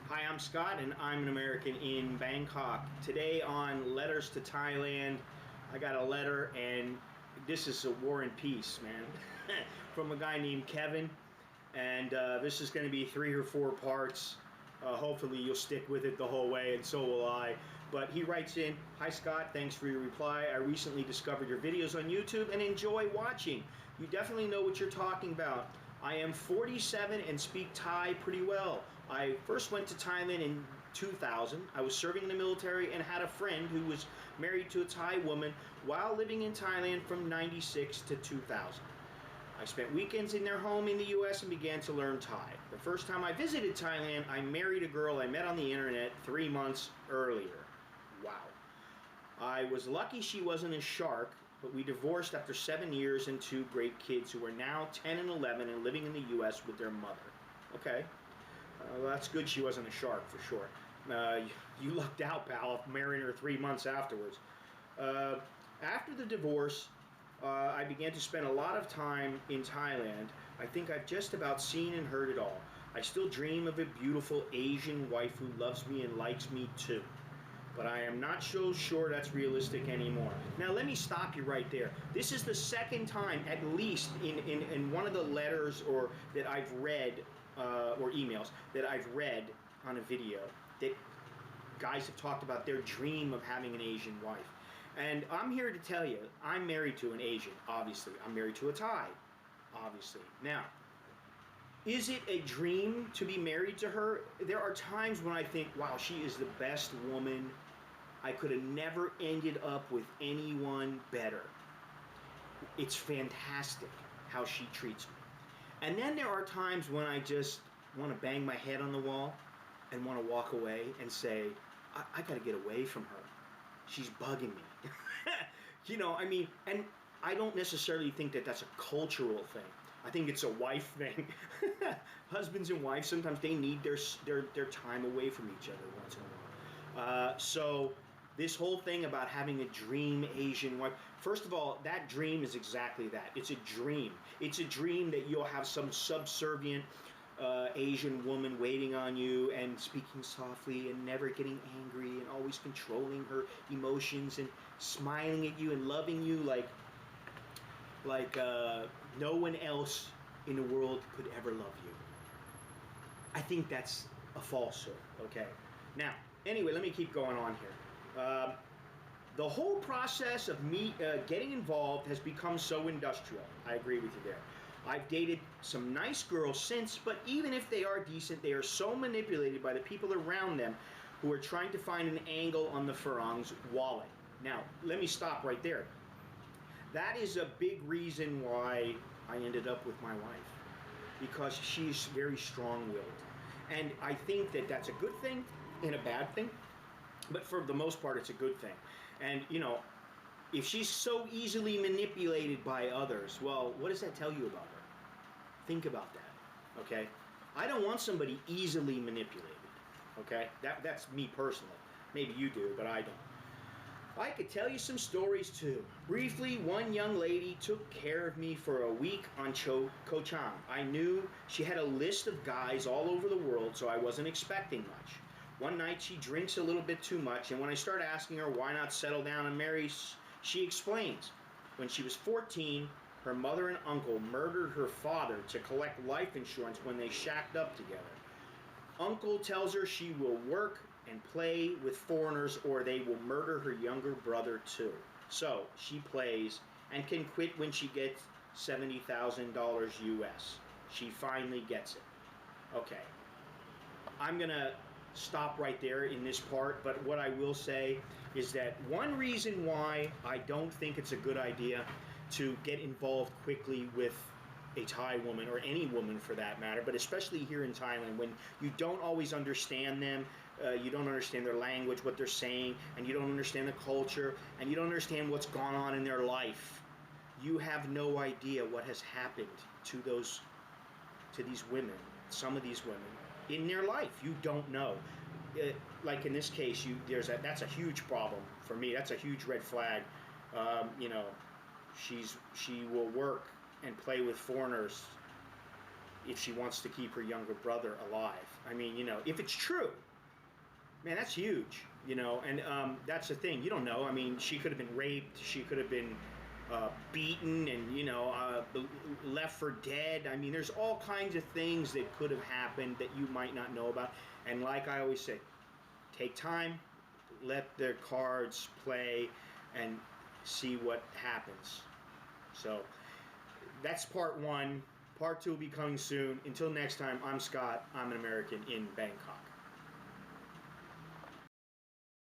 Hi, I'm Scott, and I'm an American in Bangkok. Today on Letters to Thailand, I got a letter, and this is a war and peace, man, from a guy named Kevin. And this is going to be 3 or 4 parts. Hopefully you'll stick with it the whole way, and so will I. But he writes in, "Hi Scott, thanks for your reply. I recently discovered your videos on YouTube and enjoy watching. You definitely know what you're talking about. I am 47 and speak Thai pretty well. I first went to Thailand in 2000. I was serving in the military and had a friend who was married to a Thai woman while living in Thailand from 96 to 2000. I spent weekends in their home in the US and began to learn Thai. The first time I visited Thailand, I married a girl I met on the internet 3 months earlier. Wow. I was lucky she wasn't a shark, but we divorced after 7 years and 2 great kids who are now 10 and 11 and living in the US with their mother." Okay. Well, that's good she wasn't a shark, for sure. You lucked out, pal, marrying her 3 months afterwards. After the divorce, I began to spend a lot of time in Thailand. I think I've just about seen and heard it all. I still dream of a beautiful Asian wife who loves me and likes me too. But I am not so sure that's realistic anymore. Now let me stop you right there. This is the second time, at least in one of the letters or that I've read, or emails, that I've read on a video, that guys have talked about their dream of having an Asian wife. And I'm here to tell you, I'm married to an Asian, obviously. I'm married to a Thai, obviously. Now, is it a dream to be married to her? There are times when I think, wow, she is the best woman. I could have never ended up with anyone better. It's fantastic how she treats me. And then there are times when I just want to bang my head on the wall and want to walk away and say, I got to get away from her. She's bugging me. You know, I mean, and I don't necessarily think that that's a cultural thing. I think it's a wife thing. Husbands and wives, sometimes they need their time away from each other once in a while. So this whole thing about having a dream Asian wife, first of all, that dream is exactly that. It's a dream. It's a dream that you'll have some subservient Asian woman waiting on you and speaking softly and never getting angry and always controlling her emotions and smiling at you and loving you like no one else in the world could ever love you. I think that's a falsehood, okay? Now, anyway, let me keep going on here. The whole process of me getting involved has become so industrial. I agree with you there. I've dated some nice girls since, but even if they are decent, they are so manipulated by the people around them who are trying to find an angle on the Farang's wallet. Now, let me stop right there. That is a big reason why I ended up with my wife, because she's very strong-willed. And I think that that's a good thing and a bad thing, but for the most part, it's a good thing. And, you know, if she's so easily manipulated by others, well, what does that tell you about her? Think about that, okay? I don't want somebody easily manipulated, okay? That's me personally. Maybe you do, but I don't. I could tell you some stories too. Briefly, one young lady took care of me for a week on Koh Chang. I knew she had a list of guys all over the world, so I wasn't expecting much. One night she drinks a little bit too much, and when I start asking her why not settle down and marry, she explains. When she was 14, her mother and uncle murdered her father to collect life insurance when they shacked up together. Uncle tells her she will work and play with foreigners or they will murder her younger brother too. So she plays and can quit when she gets $70,000 US. She finally gets it. Okay. I'm going to stop right there in this part, but what I will say is that one reason why I don't think it's a good idea to get involved quickly with a Thai woman, or any woman for that matter, but especially here in Thailand, when you don't always understand them, you don't understand their language, what they're saying, and you don't understand the culture, and you don't understand what's gone on in their life. You have no idea what has happened to these women, some of these women, in their life. You don't know. Like in this case, that's a huge problem for me. That's a huge red flag. You know, she will work and play with foreigners if she wants to keep her younger brother alive. I mean, you know, if it's true, man, that's huge, you know, and that's the thing. You don't know. I mean, she could have been raped. She could have been beaten and, you know, left for dead. I mean, there's all kinds of things that could have happened that you might not know about. And like I always say, take time, let their cards play, and see what happens. So that's part one. Part two will be coming soon. Until next time, I'm Scott. I'm an American in Bangkok.